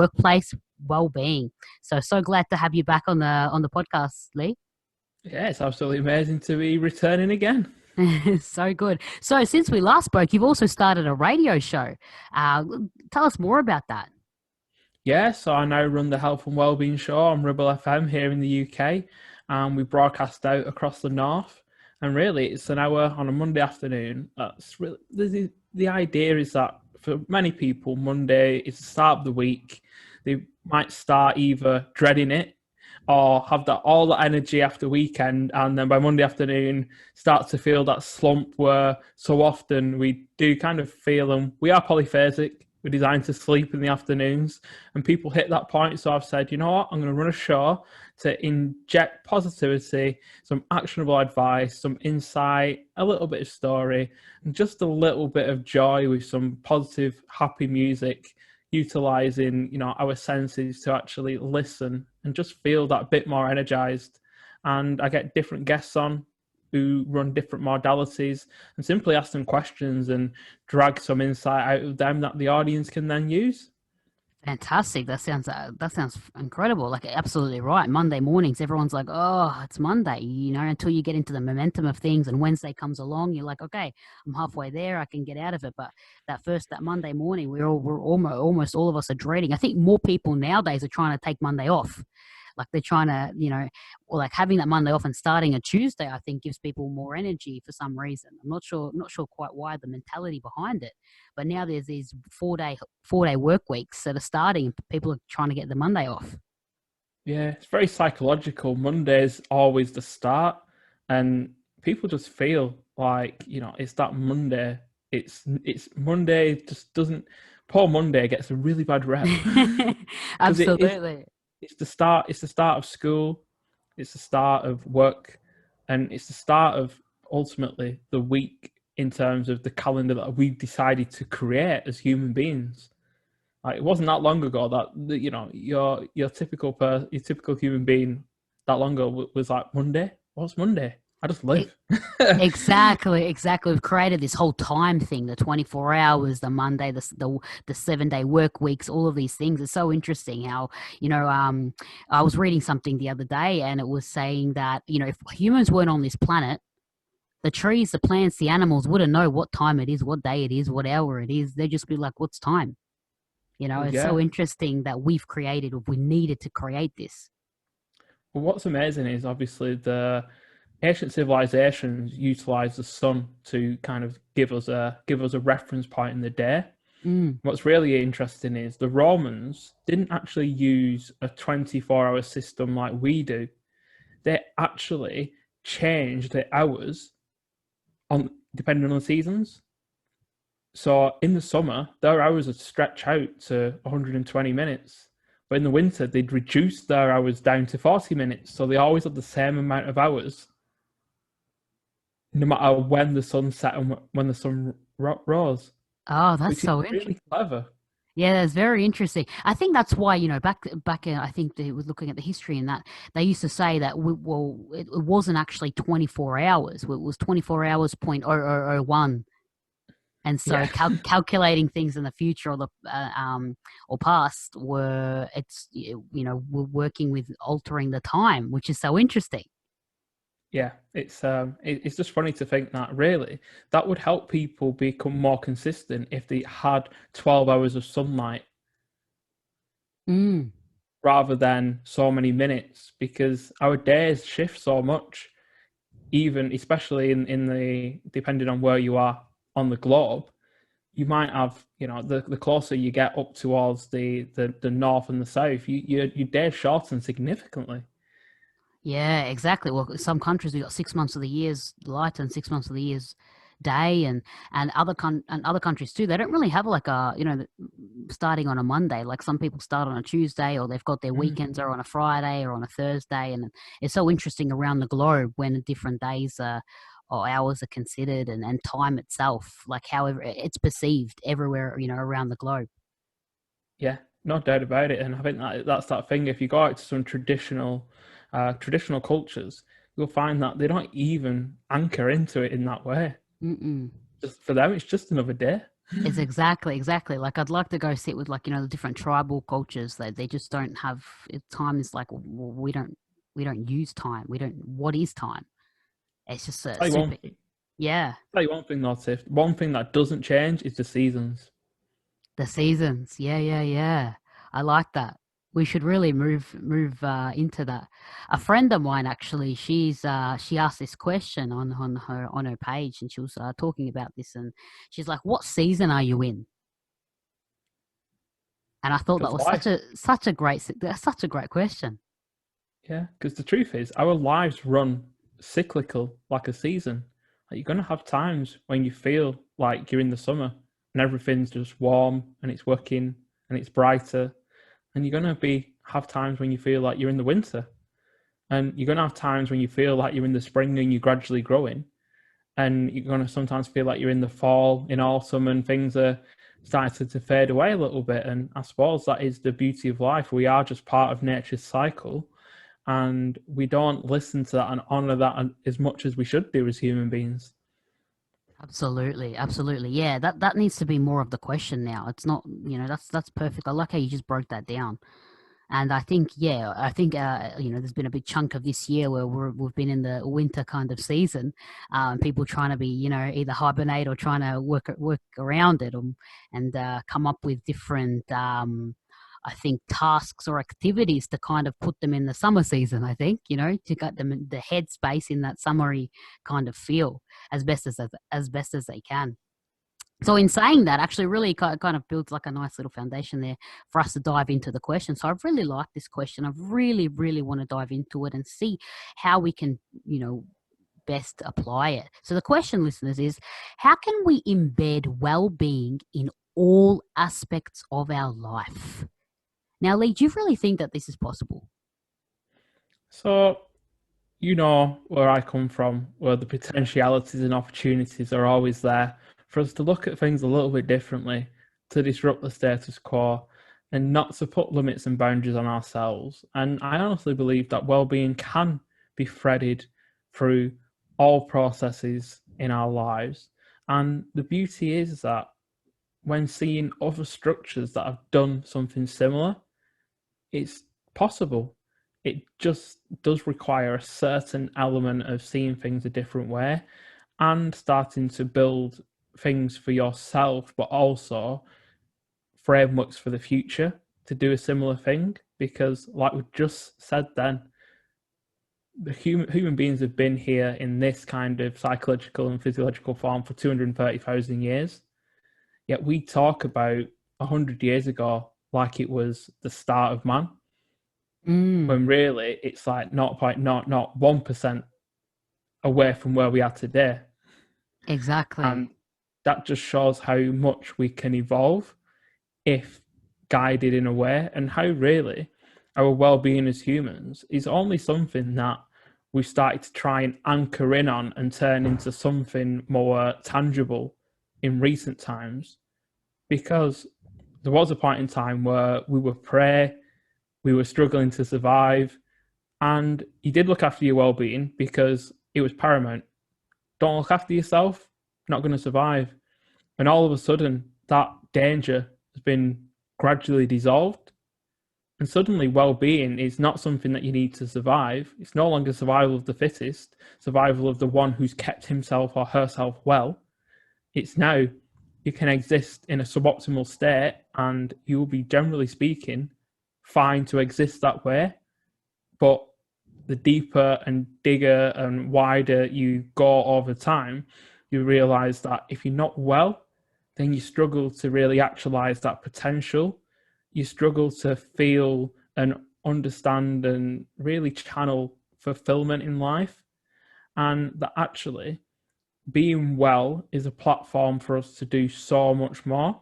Workplace Wellbeing. So glad to have you back on the podcast, Lee. Yeah, it's absolutely amazing to be returning again. So good. So since we last spoke, you've also started a radio show. Uh, Tell us more about that. Yeah, so I now run the Health and Wellbeing Show on Ribble FM here in the UK, and we broadcast out across the north. And really, it's an hour on a Monday afternoon. That's really the idea is that for many people, Monday is the start of the week. They might start either dreading it or have that all that energy after weekend, and then by Monday afternoon start to feel that slump where so often we do kind of feel them. We are polyphasic. We're designed to sleep in the afternoons, and people hit that point. So I've said, you know what, I'm going to run a show to inject positivity, some actionable advice, some insight, a little bit of story, and just a little bit of joy with some positive, happy music, utilizing, our senses to actually listen and just feel that bit more energized. And I get different guests on who run different modalities and simply ask them questions and drag some insight out of them that the audience can then use. Fantastic. That sounds incredible. Like absolutely right. Monday mornings, everyone's like, "Oh, it's Monday," until you get into the momentum of things and Wednesday comes along, you're like, "Okay, I'm halfway there. I can get out of it." But that Monday morning, we're almost all of us are dreading. I think more people nowadays are trying to take Monday off. Like they're trying to, or like having that Monday off and starting a Tuesday, I think gives people more energy for some reason. I'm not sure quite why the mentality behind it. But now there's these four day work weeks that are starting and people are trying to get the Monday off. Yeah, it's very psychological. Monday's always the start, and people just feel like, it's that Monday. It's Monday just doesn't. Poor Monday gets a really bad rep because it is. Absolutely. It's the start. It's the start of school. It's the start of work, and it's the start of ultimately the week in terms of the calendar that we've decided to create as human beings. Like it wasn't that long ago that your typical human being that long ago was like Monday. What's Monday? I just live. Exactly, exactly. We've created this whole time thing, the 24 hours, the Monday, the 7 day work weeks, all of these things. It's so interesting how, I was reading something the other day and it was saying that, if humans weren't on this planet, the trees, the plants, the animals wouldn't know what time it is, what day it is, what hour it is. They'd just be like, what's time? Well, It's yeah. so interesting that we've created, or we needed to create this. Well, what's amazing is obviously the ancient civilizations utilized the sun to kind of give us a reference point in the day. Mm. What's really interesting is the Romans didn't actually use a 24-hour system like we do. They actually changed the hours on depending on the seasons. So in the summer, their hours would stretch out to 120 minutes. But in the winter, they'd reduce their hours down to 40 minutes. So they always had the same amount of hours, no matter when the sun set and when the sun rose, Oh, that's which is so really interesting. clever. Yeah, that's very interesting. I think that's why, back in, I think they were looking at the history and that they used to say that it wasn't actually 24 hours. It was 24 hours point oh oh oh one. And so Yeah. calculating things in the future or the or past we're working with altering the time, which is so interesting. Yeah, it's just funny to think that really that would help people become more consistent if they had 12 hours of sunlight Mm. rather than so many minutes, because our days shift so much, even especially in the depending on where you are on the globe. You might have, the closer you get up towards the north and the south, your days shorten significantly. Yeah, exactly. Well, some countries we got 6 months of the year's light and 6 months of the year's day, and other countries too. They don't really have like starting on a Monday. Like some people start on a Tuesday, or they've got their Mm. weekends are on a Friday or on a Thursday, and it's so interesting around the globe when different days or hours are considered, and time itself, like however it's perceived everywhere, around the globe. Yeah, no doubt about it. And I think that's that thing. If you go out to some traditional cultures, you'll find that they don't even anchor into it in that way. Mm-mm. Just for them, it's just another day. It's exactly. Like I'd like to go sit with like, the different tribal cultures that they just don't have time is like we don't use time. We don't what is time? It's just a Tell you one super thing. yeah. Tell you one thing, though, Tiff. One thing that doesn't change is the seasons. The seasons. Yeah. I like that. We should really move into that. A friend of mine actually, she asked this question on her page, and she was talking about this, and she's like, "What season are you in?" And I thought that Because was life, such a great question. yeah, because the truth is, our lives run cyclical like a season. Like you're gonna have times when you feel like you're in the summer and everything's just warm and it's working and it's brighter, and you're gonna be have times when you feel like you're in the winter, and you're gonna have times when you feel like you're in the spring and you're gradually growing, and you're going to sometimes feel like you're in the fall, in autumn, and things are starting to fade away a little bit. And I suppose that is the beauty of life. We are just part of nature's cycle, and we don't listen to that and honor that as much as we should do as human beings. Absolutely. Yeah, that needs to be more of the question now. It's not, that's perfect. I like how you just broke that down. And I think, yeah, there's been a big chunk of this year where we've been in the winter kind of season, people trying to be, either hibernate or trying to work around it, and come up with different, I think, tasks or activities to kind of put them in the summer season. I think, to get them in the headspace in that summery kind of feel as best as they can. So in saying that, actually really kind of builds like a nice little foundation there for us to dive into the question. So I really like this question. I really, really want to dive into it and see how we can, best apply it. So the question, listeners, is how can we embed well-being in all aspects of our life? Now, Lee, do you really think that this is possible? So, you know where I come from, where the potentialities and opportunities are always there for us to look at things a little bit differently, to disrupt the status quo, and not to put limits and boundaries on ourselves. And I honestly believe that well-being can be threaded through all processes in our lives. And the beauty is that when seeing other structures that have done something similar, it's possible. It just does require a certain element of seeing things a different way and starting to build things for yourself, but also frameworks for the future to do a similar thing. Because, like we just said, then the human beings have been here in this kind of psychological and physiological form for 230,000 years. Yet we talk about 100 years ago like it was the start of man, Mm, when really it's like 0.001% away from where we are today. exactly. And that just shows how much we can evolve if guided in a way, and how really our well-being as humans is only something that we've started to try and anchor in on and turn into something more tangible in recent times, because there was a point in time where we were prey, we were struggling to survive, and you did look after your well-being because it was paramount. Don't look after yourself, not going to survive. And all of a sudden, that danger has been gradually dissolved. And suddenly, well-being is not something that you need to survive. It's no longer survival of the fittest, survival of the one who's kept himself or herself well. It's now you can exist in a suboptimal state, and you will be, generally speaking, fine to exist that way. But the deeper and bigger and wider you go over time, you realize that if you're not well, then you struggle to really actualize that potential. You struggle to feel and understand and really channel fulfillment in life. And that actually being well is a platform for us to do so much more,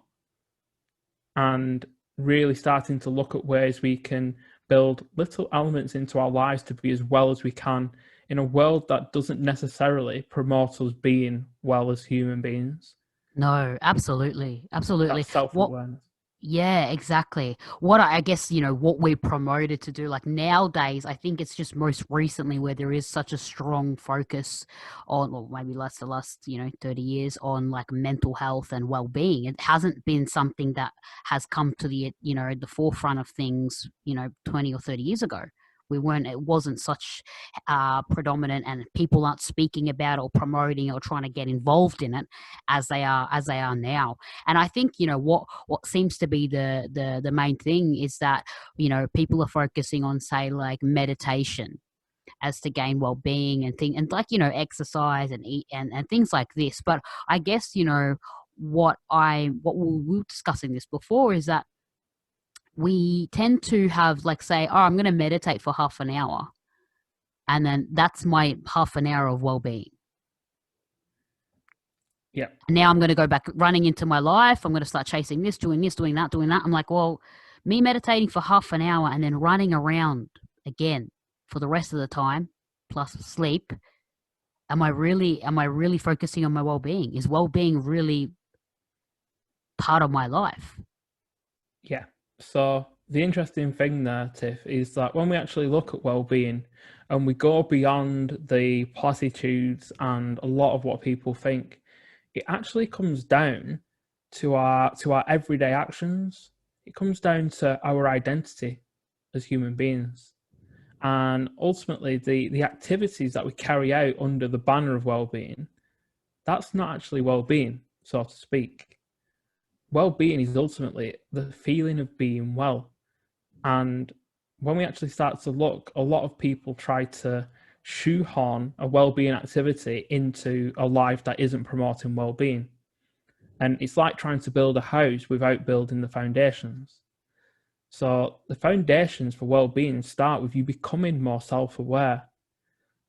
and really starting to look at ways we can build little elements into our lives to be as well as we can in a world that doesn't necessarily promote us being well as human beings. No, absolutely. That Absolutely. self What awareness. Yeah, exactly. What I guess, what we're promoted to do, like nowadays, I think it's just most recently where there is such a strong focus on, or maybe less the last, 30 years on like mental health and well-being. It hasn't been something that has come to the forefront of things, 20 or 30 years ago. It wasn't such predominant, and people aren't speaking about or promoting or trying to get involved in it as they are now. And I think what seems to be the main thing is that people are focusing on, say, like meditation as to gain well-being and like exercise and eat and things like this. But I guess what we were discussing this before is that we tend to have, like, say, oh, I'm going to meditate for half an hour, and then that's my half an hour of well-being. Yeah. Now I'm going to go back running into my life. I'm going to start chasing this, doing that, doing that. I'm like, well, me meditating for half an hour and then running around again for the rest of the time, plus sleep. Am I really focusing on my well-being? Is well-being really part of my life? Yeah. So the interesting thing there, Tiff, is that when we actually look at well-being and we go beyond the platitudes and a lot of what people think, it actually comes down to our everyday actions. It comes down to our identity as human beings. And ultimately the activities that we carry out under the banner of well-being, that's not actually well-being, so to speak. Well-being is ultimately the feeling of being well. And when we actually start to look, a lot of people try to shoehorn a well-being activity into a life that isn't promoting well-being. And it's like trying to build a house without building the foundations. So the foundations for well-being start with you becoming more self-aware.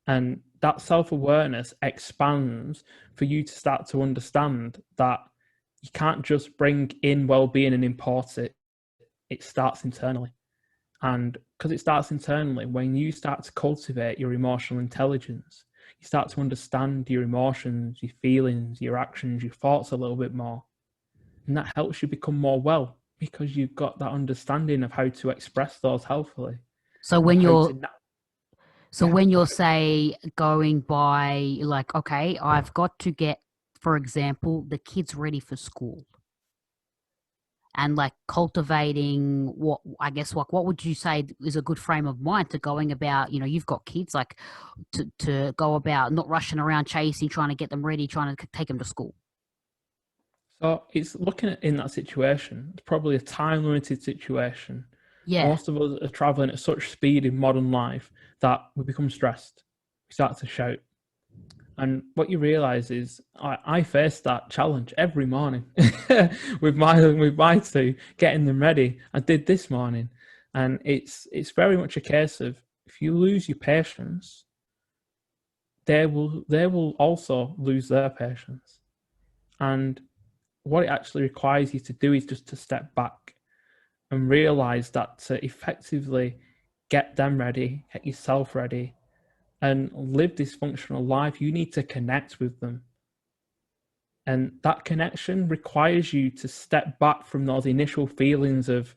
And that self-awareness expands for you to start to understand that you can't just bring in well-being and import it. It starts internally. And because it starts internally, when you start to cultivate your emotional intelligence, you start to understand your emotions, your feelings, your actions, your thoughts a little bit more. And that helps you become more well because you've got that understanding of how to express those healthily, So of when how you're to, so yeah. when you're say going by, like, okay, I've got to get, for example, the kids ready for school, and like cultivating what I guess what would you say is a good frame of mind to going about, you've got kids, like, to go about not rushing around chasing, trying to get them ready, trying to take them to school. So it's looking at in that situation, it's probably a time limited situation. Yeah. Most of us are traveling at such speed in modern life that we become stressed. We start to shout. And what you realize is I face that challenge every morning with my two, getting them ready. I did this morning. And it's very much a case of if you lose your patience, they will also lose their patience. And what it actually requires you to do is just to step back and realize that to effectively get them ready, get yourself ready, and live this functional life, you need to connect with them. And that connection requires you to step back from those initial feelings of,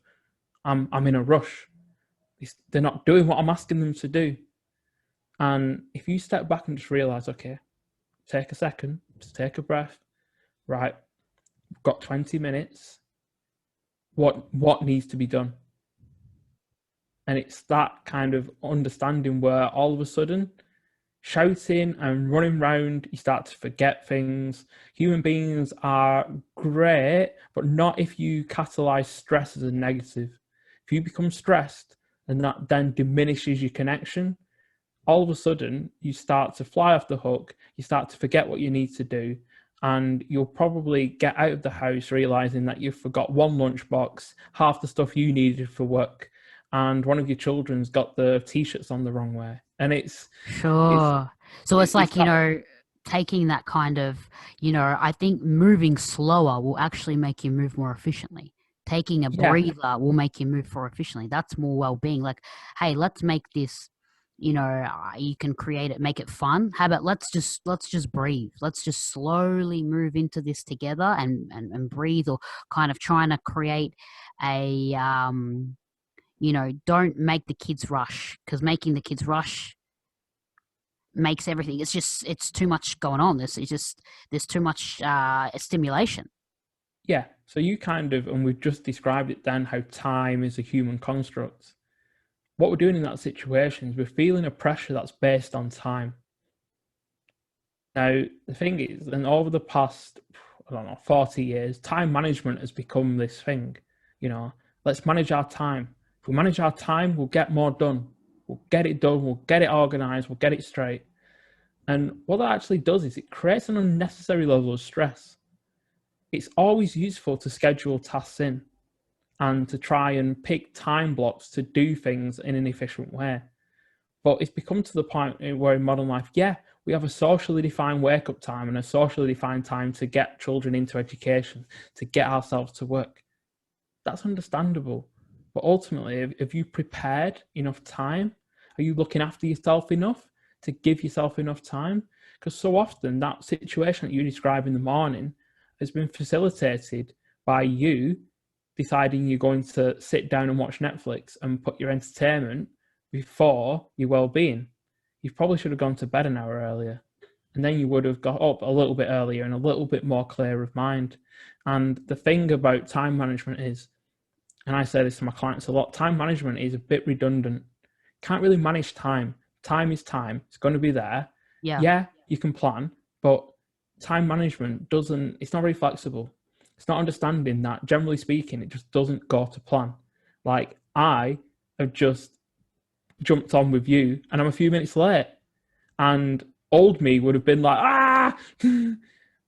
I'm in a rush. They're not doing what I'm asking them to do. And if you step back and just realize, okay, take a second, just take a breath, right, we've got 20 minutes. What needs to be done? And it's that kind of understanding where all of a sudden shouting and running around, you start to forget things. Human beings are great, but not if you catalyze stress as a negative. If you become stressed and that then diminishes your connection, all of a sudden you start to fly off the hook, you start to forget what you need to do, and you'll probably get out of the house realizing that you've forgot one lunchbox, half the stuff you needed for work, and one of your children's got the t-shirts on the wrong way. And it's Sure. So it's it's like, that. taking that kind of, I think moving slower will actually make you move more efficiently. Taking a Yeah. breather will make you move more efficiently. That's more well-being. Like, hey, let's make this, you can create it, make it fun. How about let's just breathe. Let's just slowly move into this together and breathe, or kind of trying to create a don't make the kids rush, because making the kids rush makes everything. It's too much going on. There's too much stimulation. Yeah. So you kind of, and we've just described it then, how time is a human construct. What we're doing in that situation is we're feeling a pressure that's based on time. Now, the thing is, and over the past, I don't know, 40 years, time management has become this thing. Let's manage our time. If we manage our time, we'll get more done. We'll get it done. We'll get it organized. We'll get it straight. And what that actually does is it creates an unnecessary level of stress. It's always useful to schedule tasks in and to try and pick time blocks to do things in an efficient way. But it's become to the point where in modern life, yeah, we have a socially defined wake up time and a socially defined time to get children into education, to get ourselves to work. That's understandable. But ultimately, have you prepared enough time? Are you looking after yourself enough to give yourself enough time? Because so often that situation that you describe in the morning has been facilitated by you deciding you're going to sit down and watch Netflix and put your entertainment before your well-being. You probably should have gone to bed an hour earlier, and then you would have got up a little bit earlier and a little bit more clear of mind. And the thing about time management is, and I say this to my clients a lot, time management is a bit redundant. Can't really manage time. Time is time. It's going to be there. Yeah. Yeah, you can plan, but time management it's not very flexible. It's not understanding that, generally speaking, it just doesn't go to plan. Like, I have just jumped on with you and I'm a few minutes late, and old me would have been like,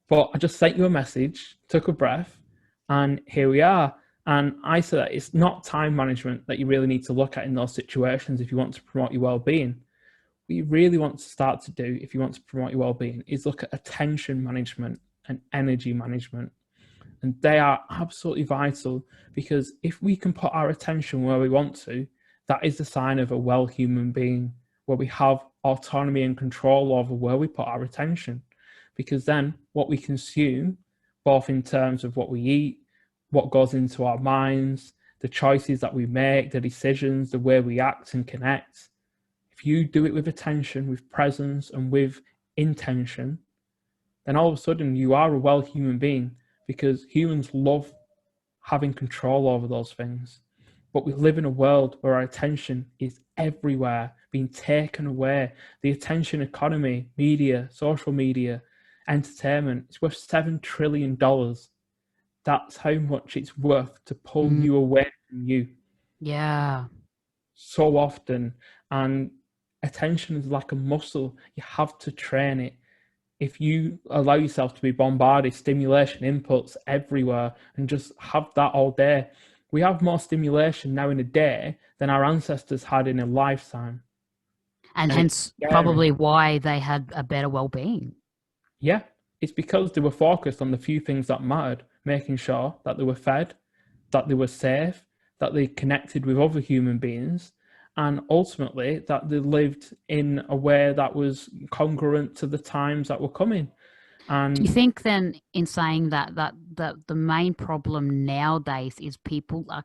but I just sent you a message, took a breath, and here we are. And I said that it's not time management that you really need to look at in those situations if you want to promote your well-being. What you really want to start to do if you want to promote your well-being is look at attention management and energy management. And they are absolutely vital, because if we can put our attention where we want to, that is the sign of a well human being, where we have autonomy and control over where we put our attention. Because then what we consume, both in terms of what we eat, what goes into our minds, the choices that we make, the decisions, the way we act and connect, if you do it with attention, with presence, and with intention, then all of a sudden you are a well human being, because humans love having control over those things. But we live in a world where our attention is everywhere, being taken away. The attention economy, media, social media, entertainment, it's worth $7 trillion. That's how much it's worth to pull Mm, you away from you yeah. so often. And attention is like a muscle. You have to train it. If you allow yourself to be bombarded, stimulation inputs everywhere, and just have that all day, we have more stimulation now in a day than our ancestors had in a lifetime. And And it's hence scary. probably why they had a better well-being. Yeah, it's because they were focused on the few things that mattered, making sure that they were fed, that they were safe, that they connected with other human beings, and ultimately that they lived in a way that was congruent to the times that were coming. Do you And think then, in saying that the main problem nowadays is people are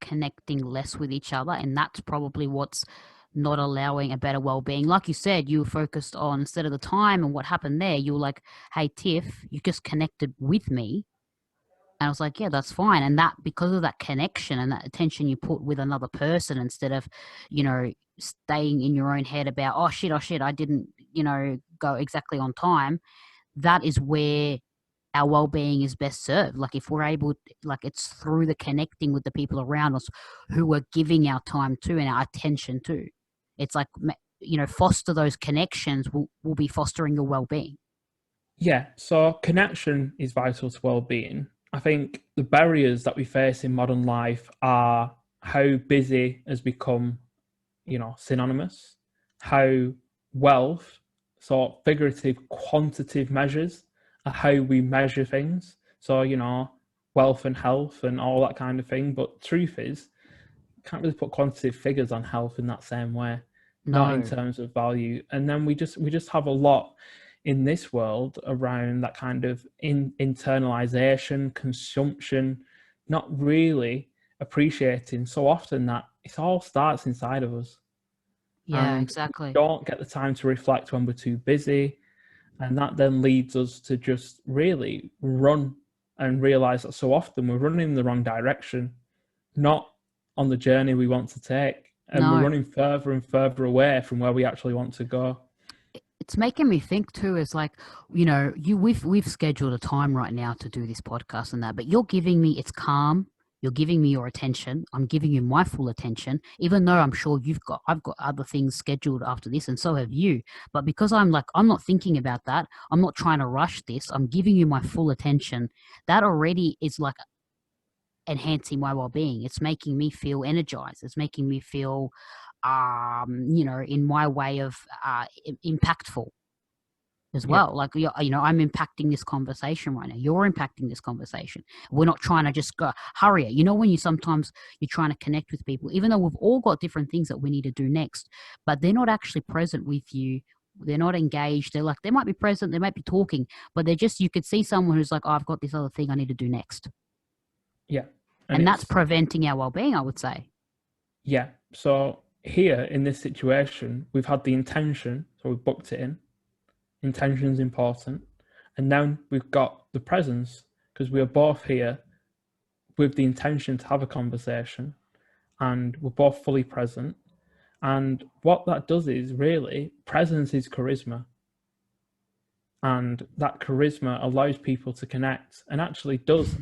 connecting less with each other, and that's probably what's not allowing a better well-being? Like you said, you were focused on, instead of the time and what happened there, you were like, "Hey, Tiff, you just connected with me." And I was like, "Yeah, that's fine." And that, because of that connection and that attention you put with another person, instead of, staying in your own head about, oh shit, I didn't, go exactly on time, that is where our well-being is best served. Like, if we're able, like, it's through the connecting with the people around us who we're giving our time to and our attention to. It's like, foster those connections will be fostering your well-being. yeah, so connection is vital to well-being. I think the barriers that we face in modern life are how busy has become, synonymous, how wealth, so figurative, quantitative measures are how we measure things. So, wealth and health and all that kind of thing. But truth is, you can't really put quantitative figures on health in that same way. not in No. terms of value. And then we just have a lot in this world around that kind of internalization, consumption, not really appreciating so often that it all starts inside of us. Yeah, And we exactly. don't get the time to reflect when we're too busy. And that then leads us to just really run and realize that so often we're running in the wrong direction, not on the journey we want to take. And we're No. running further and further away from where we actually want to go. It's making me think too, is like, we've scheduled a time right now to do this podcast and that, but you're giving me, it's calm, you're giving me your attention, I'm giving you my full attention, even though I'm sure I've got other things scheduled after this, and so have you. But because I'm like, I'm not thinking about that, I'm not trying to rush this, I'm giving you my full attention. That already is like enhancing my well-being. It's making me feel energized, it's making me feel in my way of impactful as Yeah. well. Like, I'm impacting this conversation right now. You're impacting this conversation. We're not trying to just go, hurry it. When you're trying to connect with people, even though we've all got different things that we need to do next, but they're not actually present with you. They're not engaged. They're like, they might be present, they might be talking, but you could see someone who's like, oh, I've got this other thing I need to do next. Yeah. And that's preventing our well-being, I would say. Yeah. So here in this situation, we've had the intention, so we've booked it in. Intention is important. And now we've got the presence because we are both here with the intention to have a conversation and we're both fully present. And what that does is really presence is charisma. And that charisma allows people to connect and actually does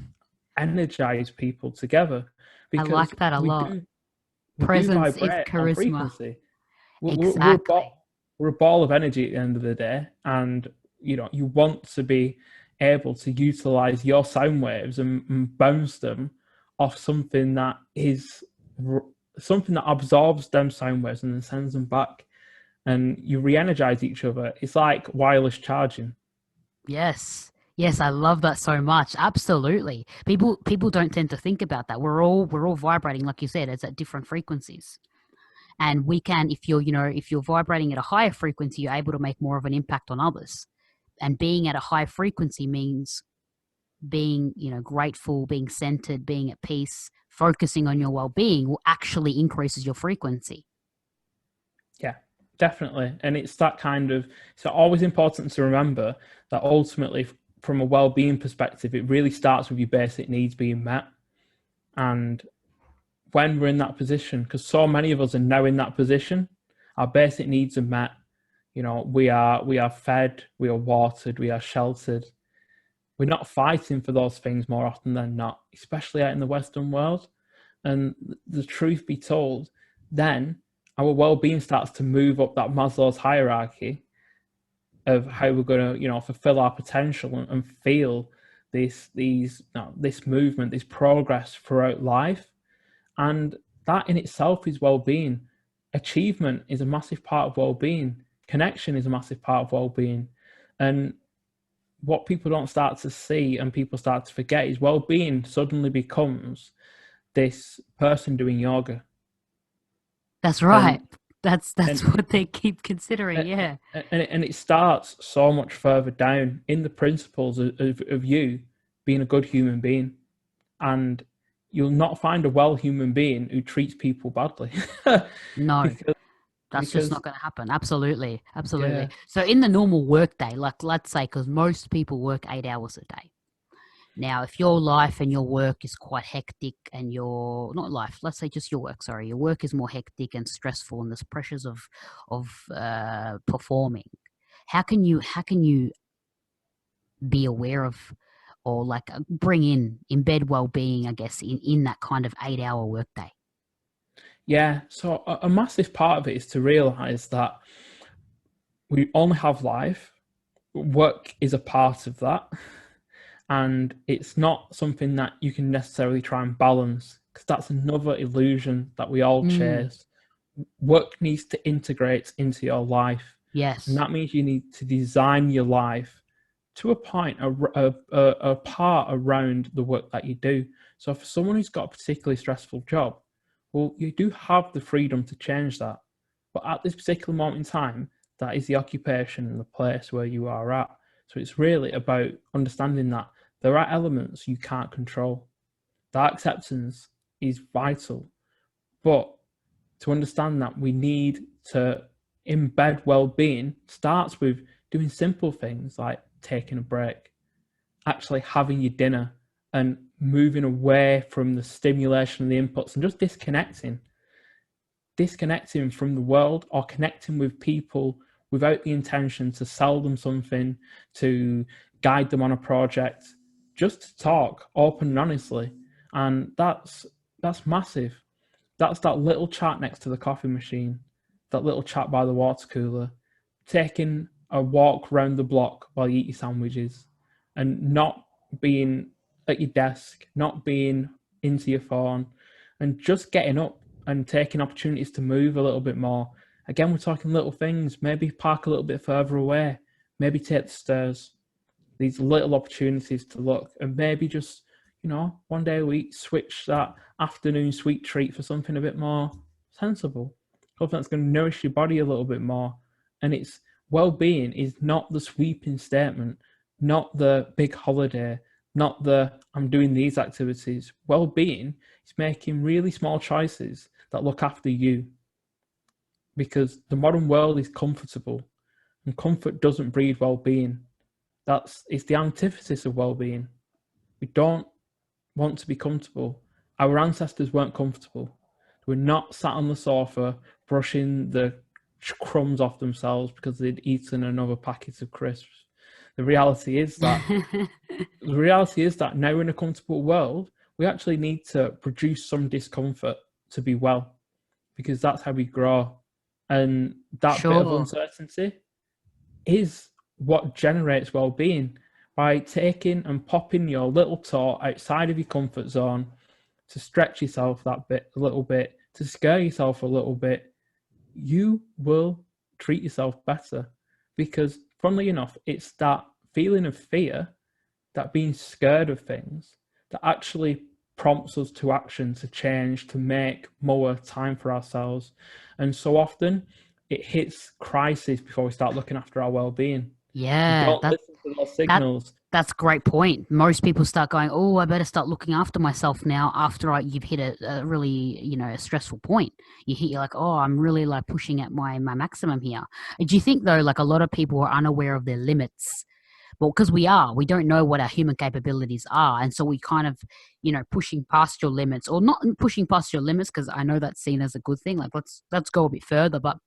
energize people together I because like that a lot. we do Presence is vibrate on charisma. frequency. Exactly. We're a ball of energy at the end of the day, and you want to be able to utilize your sound waves and bounce them off something that is something that absorbs them sound waves and then sends them back, and you re-energize each other. It's like wireless charging. Yes. Yes, I love that so much. Absolutely. People don't tend to think about that. We're all vibrating, like you said, it's at different frequencies. And we can, if you're vibrating at a higher frequency, you're able to make more of an impact on others. And being at a high frequency means being, grateful, being centered, being at peace, focusing on your well-being will actually increases your frequency. Yeah, definitely. And it's that kind of, it's always important to remember that ultimately, from a well-being perspective, it really starts with your basic needs being met. And when we're in that position, because so many of us are now in that position, our basic needs are met. We are fed, we are watered, we are sheltered. We're not fighting for those things more often than not, especially out in the Western world. And the truth be told, then our well-being starts to move up that Maslow's hierarchy of how we're going to, fulfill our potential and feel this movement, this progress throughout life. And that in itself is well-being. Achievement is a massive part of well-being. Connection is a massive part of well-being. And what people don't start to see and people start to forget is well-being suddenly becomes this person doing yoga. That's right. And That's and what they keep considering. Yeah. and it starts so much further down in the principles of you being a good human being. And you'll not find a well human being who treats people badly. No. because That's just because not going to happen. Absolutely. Absolutely. yeah, So in the normal work day, like let's say, because most people work 8 hours a day. Now, if your life and your work is quite hectic and your, not life, let's say just your work, sorry, your work is more hectic and stressful and there's pressures of performing, how can you be aware of, or like bring in, embed well-being, I guess, in that kind of 8 hour workday? yeah. So a massive part of it is to realize that we only have life. Work is a part of that. And it's not something that you can necessarily try and balance because that's another illusion that we all Mm, chase. Work needs to integrate into your life. And yes. that means you need to design your life to a point, a part around the work that you do. So for someone who's got a particularly stressful job, well, you do have the freedom to change that. But at this particular moment in time, that is the occupation and the place where you are at. So it's really about understanding that there are elements you can't control. That acceptance is vital. But to understand that we need to embed well-being starts with doing simple things like taking a break, actually having your dinner, and moving away from the stimulation and the inputs and just disconnecting from the world, or connecting with people without the intention to sell them something, to guide them on a project, just to talk open and honestly. And that's massive. That's that little chat next to the coffee machine, that little chat by the water cooler, taking a walk round the block while you eat your sandwiches, and not being at your desk, not being into your phone, and just getting up and taking opportunities to move a little bit more. Again, we're talking little things. Maybe park a little bit further away. Maybe take the stairs. These little opportunities to look, and maybe just, one day a week, switch that afternoon sweet treat for something a bit more sensible, something that's going to nourish your body a little bit more. And it's well-being is not the sweeping statement, not the big holiday, not the I'm doing these activities. Well-being is making really small choices that look after you, because the modern world is comfortable, and comfort doesn't breed well-being. It's the antithesis of well-being. We don't want to be comfortable. Our ancestors weren't comfortable. They were not sat on the sofa brushing the crumbs off themselves because they'd eaten another packet of crisps. The reality is that now in a comfortable world, we actually need to produce some discomfort to be well, because that's how we grow. And that bit of uncertainty is what generates well-being. By taking and popping your little toe outside of your comfort zone, to stretch yourself a little bit, to scare yourself a little bit, you will treat yourself better. Because funnily enough, it's that feeling of fear, that being scared of things, that actually prompts us to action, to change, to make more time for ourselves. And so often it hits crisis before we start looking after our well-being. Yeah, Don't listen to those signals. That's a great point. Most people start going, "Oh, I better start looking after myself now." After you've hit a really, a stressful point, you're like, "Oh, I'm really like pushing at my maximum here." Do you think though, like a lot of people are unaware of their limits? Well, because we don't know what our human capabilities are, and so we kind of, pushing past your limits, or not pushing past your limits, because I know that's seen as a good thing. Like let's go a bit further, but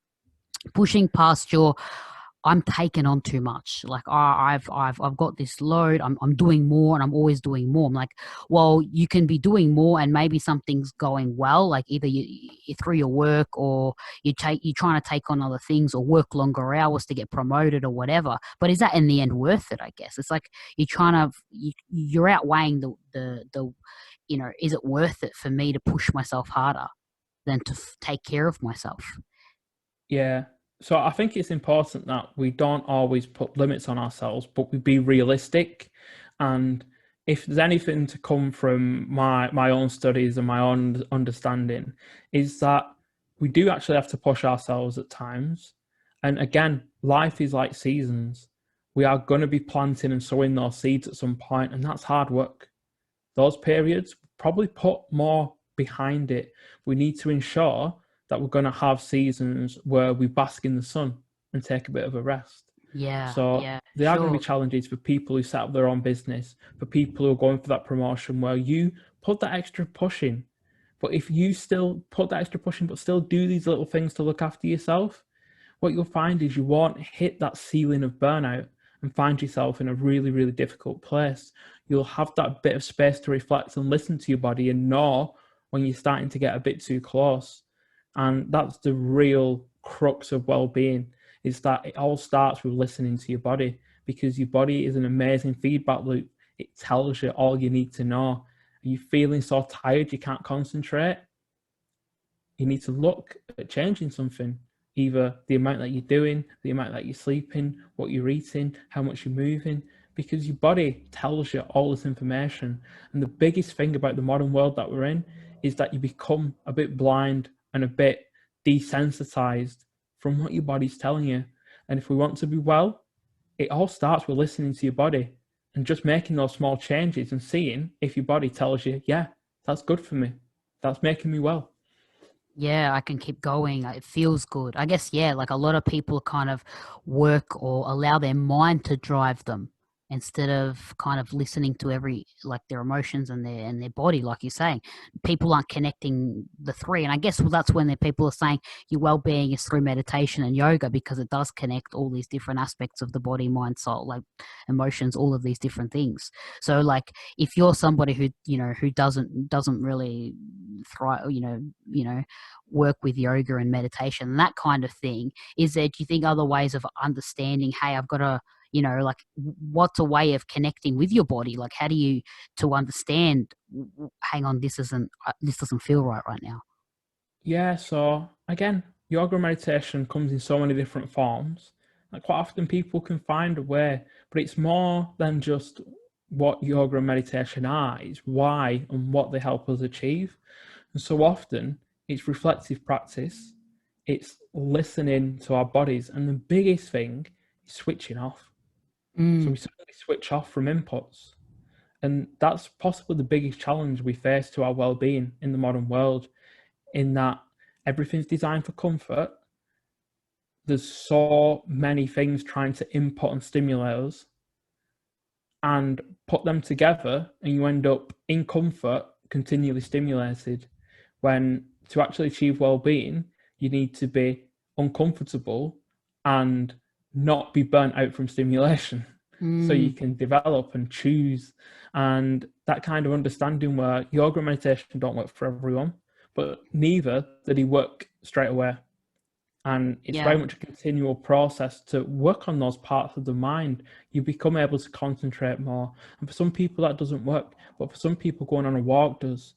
pushing past your I'm taking on too much. Like I've got this load. I'm doing more, and I'm always doing more. I'm like, well, you can be doing more, and maybe something's going well. Like either you through your work, or you're trying to take on other things, or work longer hours to get promoted, or whatever. But is that in the end worth it? I guess it's like you're outweighing the is it worth it for me to push myself harder than to take care of myself? Yeah. So I think it's important that we don't always put limits on ourselves, but we be realistic. And if there's anything to come from my own studies and my own understanding, is that we do actually have to push ourselves at times. And again, life is like seasons. We are going to be planting and sowing those seeds at some point, and that's hard work. Those periods, probably put more behind it. We need to ensure that we're going to have seasons where we bask in the sun and take a bit of a rest. Yeah, So yeah, there are going to sure. be challenges for people who set up their own business, for people who are going for that promotion, where you put that extra push in. But if you still put that extra push in, but still do these little things to look after yourself, what you'll find is you won't hit that ceiling of burnout and find yourself in a really, really difficult place. You'll have that bit of space to reflect and listen to your body and know when you're starting to get a bit too close. And that's the real crux of well-being, is that it all starts with listening to your body, because your body is an amazing feedback loop. It tells you all you need to know. Are you feeling so tired you can't concentrate? You need to look at changing something, either the amount that you're doing, the amount that you're sleeping, what you're eating, how much you're moving, because your body tells you all this information. And the biggest thing about the modern world that we're in is that you become a bit blind and a bit desensitized from what your body's telling you. And if we want to be well, it all starts with listening to your body and just making those small changes and seeing if your body tells you, yeah, that's good for me. That's making me well. Yeah, I can keep going. It feels good. I guess, yeah, like a lot of people kind of work or allow their mind to drive them instead of kind of listening to like their emotions and their body, like you're saying. People aren't connecting the three. And I guess that's when the people are saying your well-being is through meditation and yoga, because it does connect all these different aspects of the body, mind, soul, like emotions, all of these different things. So like if you're somebody who, who doesn't really thrive, work with yoga and meditation and that kind of thing, is there, do you think, other ways of understanding, hey, I've got to, like, what's a way of connecting with your body? Like, how do you to understand, hang on, this doesn't feel right now? Yeah, so again, yoga meditation comes in so many different forms. Like quite often people can find a way, but it's more than just what yoga and meditation are, it's why and what they help us achieve. And so often it's reflective practice, it's listening to our bodies, and the biggest thing is switching off. So we suddenly switch off from inputs. And that's possibly the biggest challenge we face to our well-being in the modern world, in that everything's designed for comfort. There's so many things trying to input and stimulate us, and put them together, and you end up in comfort, continually stimulated. When to actually achieve well-being, you need to be uncomfortable and not be burnt out from stimulation. So you can develop and choose. And that kind of understanding, where yoga and meditation don't work for everyone, but neither did he work straight away. And it's Yeah, very much a continual process to work on those parts of the mind. You become able to concentrate more. And for some people that doesn't work, but for some people going on a walk does.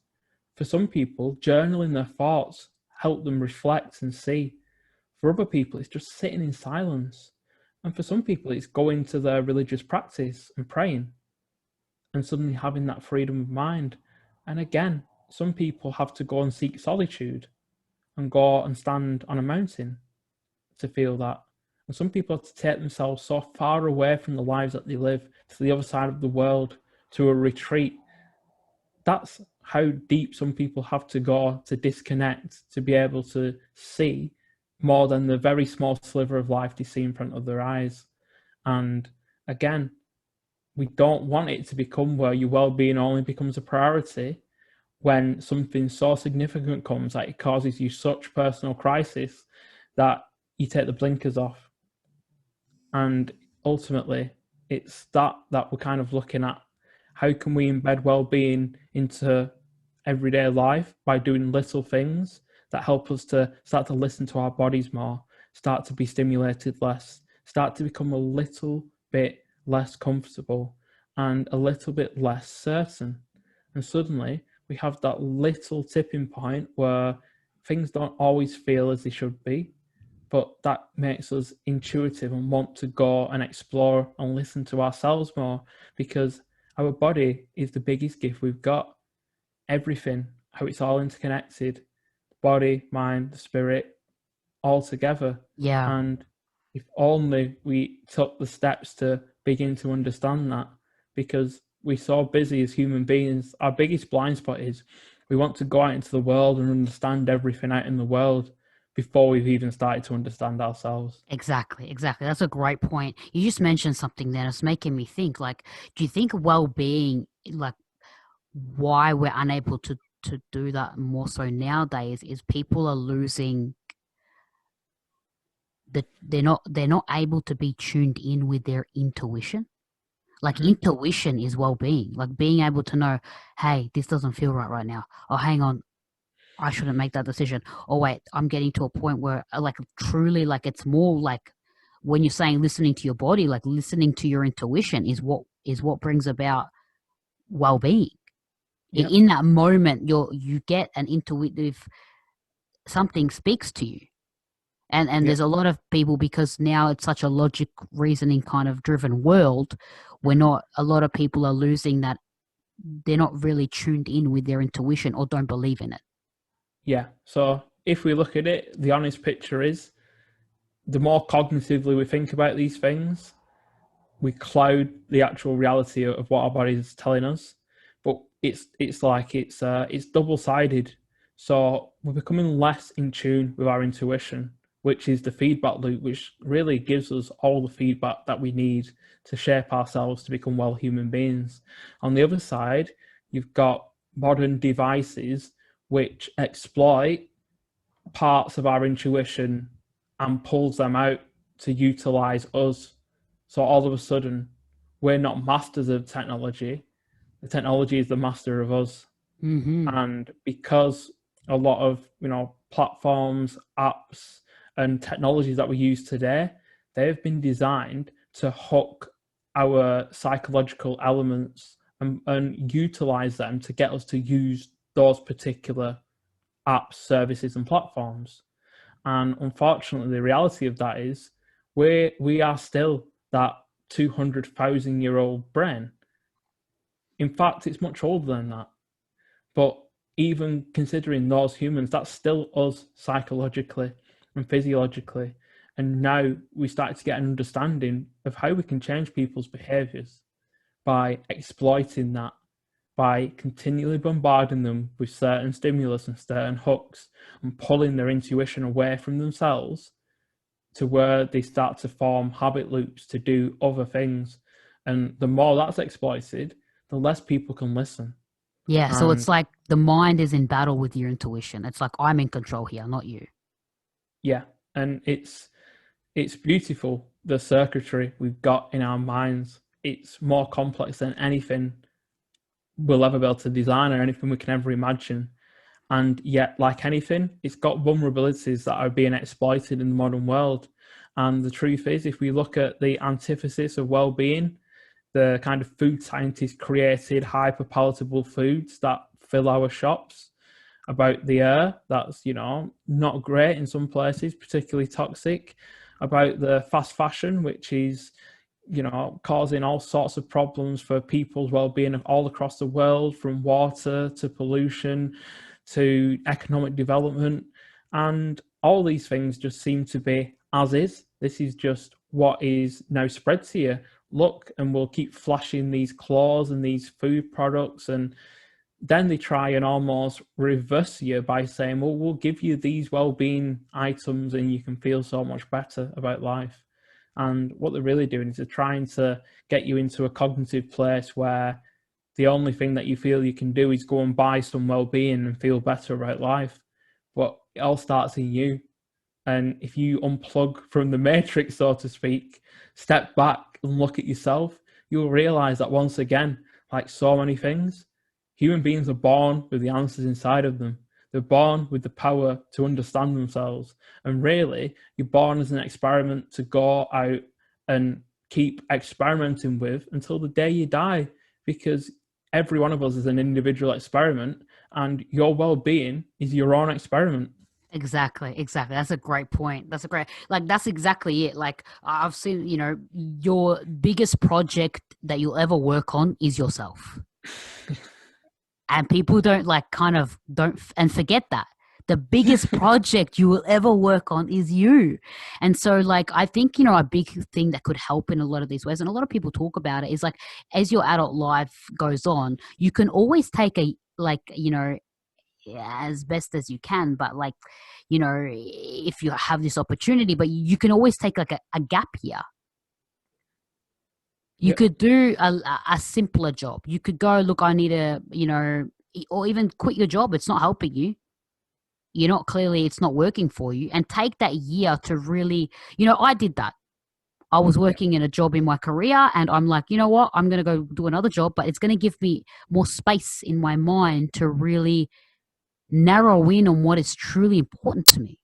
For some people, journaling their thoughts help them reflect and see. For other people, it's just sitting in silence. And for some people, it's going to their religious practice and praying and suddenly having that freedom of mind. And again, some people have to go and seek solitude and go and stand on a mountain to feel that. And some people have to take themselves so far away from the lives that they live to the other side of the world, to a retreat. That's how deep some people have to go to disconnect, to be able to see more than the very small sliver of life they see in front of their eyes. And again, we don't want it to become where your well-being only becomes a priority when something so significant comes that it causes you such personal crisis that you take the blinkers off. And ultimately, it's that we're kind of looking at. How can we embed well-being into everyday life by doing little things that help us to start to listen to our bodies more, start to be stimulated less, start to become a little bit less comfortable and a little bit less certain. And suddenly we have that little tipping point where things don't always feel as they should be, but that makes us intuitive and want to go and explore and listen to ourselves more, because our body is the biggest gift we've got. Everything, how it's all interconnected, body, mind, the spirit, all together. yeah, And if only we took the steps to begin to understand that, because we're so busy as human beings. Our biggest blind spot is we want to go out into the world and understand everything out in the world before we've even started to understand ourselves. exactly. That's a great point. You just mentioned something then. It's making me think, like, do you think well-being, like, why we're unable to do that more so nowadays is people are losing they're not able to be tuned in with their intuition. Like, Mm-hmm. intuition is well-being, like being able to know, hey, this doesn't feel right now. Oh, hang on, I shouldn't make that decision. Oh wait, I'm getting to a point where, like, truly, like, it's more like when you're saying listening to your body, like listening to your intuition is what brings about well-being. Yep. In that moment, you get an intuitive, something speaks to you. And Yep. there's a lot of people, because now it's such a logic reasoning kind of driven world, where not a lot of people are losing that. They're not really tuned in with their intuition or don't believe in it. Yeah. So if we look at it, the honest picture is the more cognitively we think about these things, we cloud the actual reality of what our body is telling us. But it's double-sided. So we're becoming less in tune with our intuition, which is the feedback loop, which really gives us all the feedback that we need to shape ourselves to become well human beings. On the other side, you've got modern devices which exploit parts of our intuition and pulls them out to utilize us. So all of a sudden, we're not masters of technology. The technology is the master of us. Mm-hmm. And because a lot of, platforms, apps, and technologies that we use today, they've been designed to hook our psychological elements and utilize them to get us to use those particular apps, services, and platforms. And unfortunately, the reality of that is we are still that 200,000-year-old brain. In fact, it's much older than that. But even considering those humans, that's still us psychologically and physiologically. And now we started to get an understanding of how we can change people's behaviors by exploiting that, by continually bombarding them with certain stimulus and certain hooks and pulling their intuition away from themselves to where they start to form habit loops to do other things. And the more that's exploited, the less people can listen. Yeah, so it's And like the mind is in battle with your intuition. It's like I'm in control here, not you. yeah, and it's beautiful, the circuitry we've got in our minds. It's more complex than anything we'll ever be able to design or anything we can ever imagine. And yet, like anything, it's got vulnerabilities that are being exploited in the modern world. And the truth is, if we look at the antithesis of well-being, the kind of food scientists created hyper palatable foods that fill our shops, about the air that's not great in some places, particularly toxic, about the fast fashion, which is causing all sorts of problems for people's well-being all across the world, from water to pollution to economic development. And all these things just seem to be as is. This is just what is now spread to you. Look, and we'll keep flashing these claws and these food products, and then they try and almost reverse you by saying, well, we'll give you these well-being items and you can feel so much better about life. And what they're really doing is they're trying to get you into a cognitive place where the only thing that you feel you can do is go and buy some well-being and feel better about life. But it all starts in you. And if you unplug from the matrix, so to speak, step back and look at yourself, you'll realize that once again, like so many things, human beings are born with the answers inside of them. They're born with the power to understand themselves. And really, you're born as an experiment to go out and keep experimenting with until the day you die, because every one of us is an individual experiment, and your well-being is your own experiment. Exactly. That's a great point. That's exactly it. Like I've seen, your biggest project that you'll ever work on is yourself. And people don't and forget that. The biggest project you will ever work on is you. And so like I think, a big thing that could help in a lot of these ways, and a lot of people talk about it, is like as your adult life goes on, you can always take as best as you can, but if you have this opportunity, but you can always take like a gap year. You Yep. could do a simpler job. You could go, look, I need or even quit your job. It's not helping you. It's not working for you. And take that year to really, I did that. I was working in a job in my career, and I'm like, you know what? I'm going to go do another job, but it's going to give me more space in my mind to really narrow in on what is truly important to me.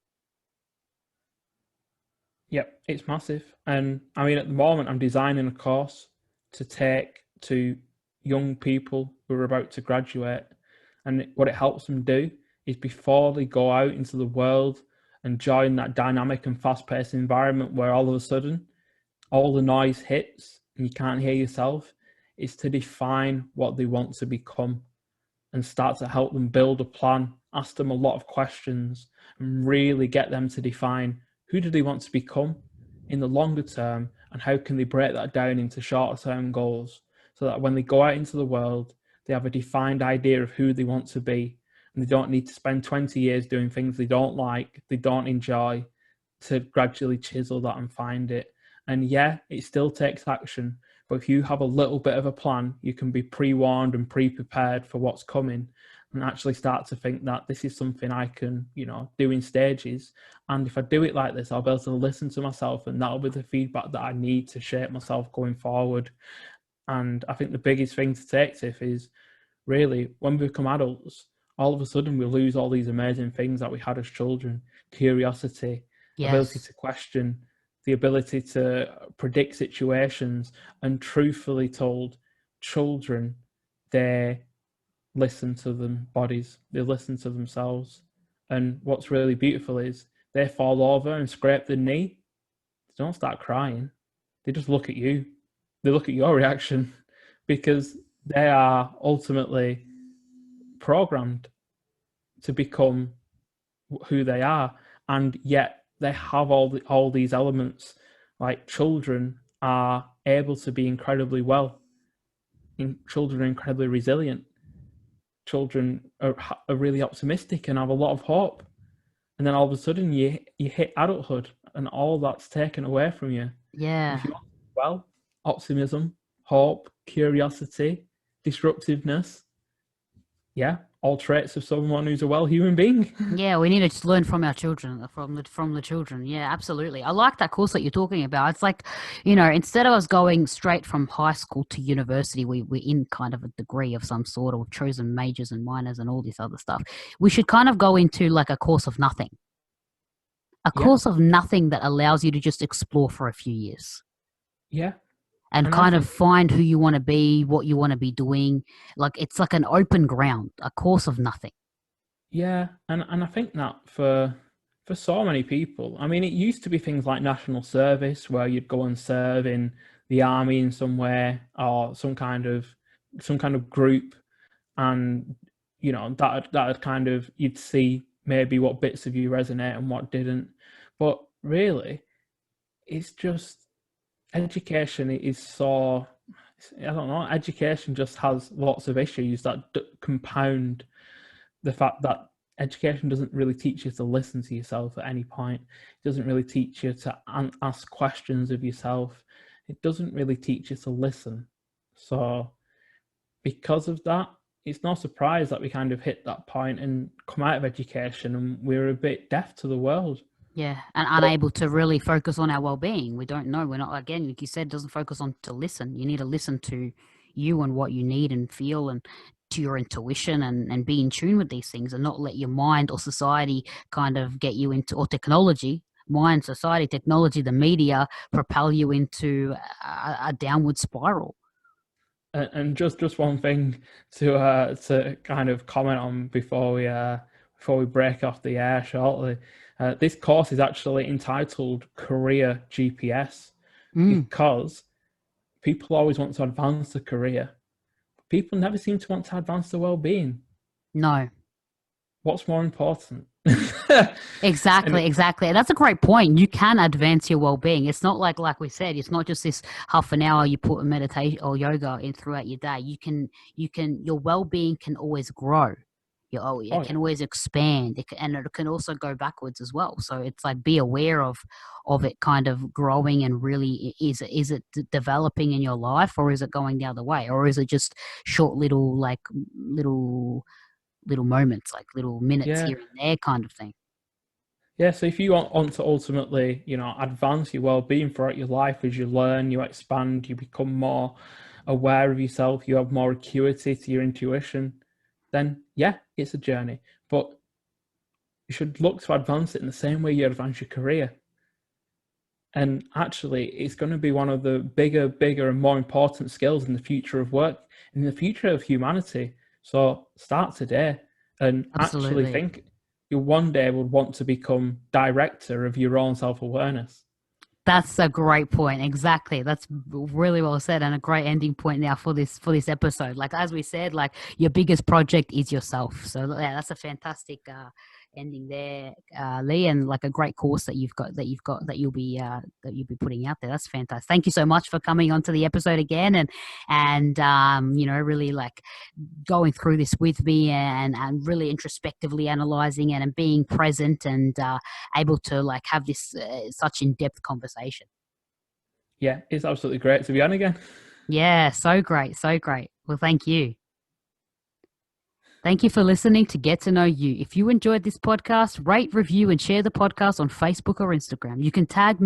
Yep, it's massive. And I mean, at the moment, I'm designing a course to take to young people who are about to graduate. And what it helps them do is, before they go out into the world and join that dynamic and fast paced environment where all of a sudden all the noise hits and you can't hear yourself, is to define what they want to become and start to help them build a plan, ask them a lot of questions, and really get them to define who do they want to become in the longer term, and how can they break that down into shorter term goals so that when they go out into the world, they have a defined idea of who they want to be, and they don't need to spend 20 years doing things they don't like, they don't enjoy, to gradually chisel that and find it. And yeah, it still takes action, but if you have a little bit of a plan, you can be pre-warned and pre-prepared for what's coming, and actually start to think that this is something I can, do in stages. And if I do it like this, I'll be able to listen to myself, and that'll be the feedback that I need to shape myself going forward. And I think the biggest thing to take, Tiff, is really when we become adults, all of a sudden we lose all these amazing things that we had as children: curiosity, ability Yes. to question, the ability to predict situations. And truthfully told, children, they listen to them bodies, they listen to themselves. And what's really beautiful is they fall over and scrape their knee, they don't start crying, they just look at you, they look at your reaction, because they are ultimately programmed to become who they are. And yet they have all these elements. Like, children are able to be incredibly well, children are incredibly resilient, children are really optimistic and have a lot of hope. And then all of a sudden you hit adulthood and all that's taken away from you. And Yeah. if you want to do well, optimism, hope, curiosity, disruptiveness, yeah, all traits of someone who's a well human being. Yeah, we need to just learn from our children, from the children. Yeah, absolutely. I like that course that you're talking about. It's like, instead of us going straight from high school to university, we're in kind of a degree of some sort, or chosen majors and minors and all this other stuff. We should kind of go into like a course of nothing. A Yeah, course of nothing that allows you to just explore for a few years yeah. and And I kind of think, find who you want to be, what you want to be doing. Like, it's like an open ground, a course of nothing. yeah, and I think that for so many people, I mean, it used to be things like national service, where you'd go and serve in the army in some way, or some kind of group, and that kind of, you'd see maybe what bits of you resonate and what didn't. But really, it's just, education is so, I don't know, education just has lots of issues that compound the fact that education doesn't really teach you to listen to yourself at any point. It doesn't really teach you to ask questions of yourself. It doesn't really teach you to listen. So because of that, it's no surprise that we kind of hit that point and come out of education and we're a bit deaf to the world. Yeah, and But unable to really focus on our well-being. We don't know. We're not, again, like you said, doesn't focus on to listen. You need to listen to you and what you need and feel, and to your intuition, and be in tune with these things, and not let your mind or society kind of get you into, or technology, mind, society, technology, the media, propel you into a downward spiral. and just one thing to kind of comment on before we break off the air shortly. This course is actually entitled Career GPS, Mm, because people always want to advance the career. People never seem to want to advance the well-being. no. What's more important? And Exactly, exactly. And that's a great point. You can advance your well-being. It's not like we said, it's not just this half an hour you put a meditation or yoga in throughout your day. Your well-being can always grow. It oh yeah, can always expand. And it can also go backwards as well. So it's like, be aware of it kind of growing, and really, is it developing in your life, or is it going the other way, or is it just short little moments, like little minutes yeah, here and there kind of thing. yeah. So if you want to ultimately, advance your well-being throughout your life, as you learn, you expand, you become more aware of yourself, you have more acuity to your intuition, then yeah, it's a journey. But you should look to advance it in the same way you advance your career. And actually, it's going to be one of the bigger and more important skills in the future of work, in the future of humanity. So start today and actually Absolutely. think you one day would want to become director of your own self-awareness. That's a great point. Exactly. That's really well said, and a great ending point now for this episode. Like, as we said, like, your biggest project is yourself. So yeah, that's a fantastic ending there, Lee, and like a great course that you'll be putting out there. That's fantastic. Thank you so much for coming onto the episode again, and really like going through this with me, and really introspectively analyzing it and being present, and able to like have this such in-depth conversation. Yeah, it's absolutely great to be on again. Yeah, so great, so great. Well, thank you. Thank you for listening to Get to Know You. If you enjoyed this podcast, rate, review, and share the podcast on Facebook or Instagram. You can tag me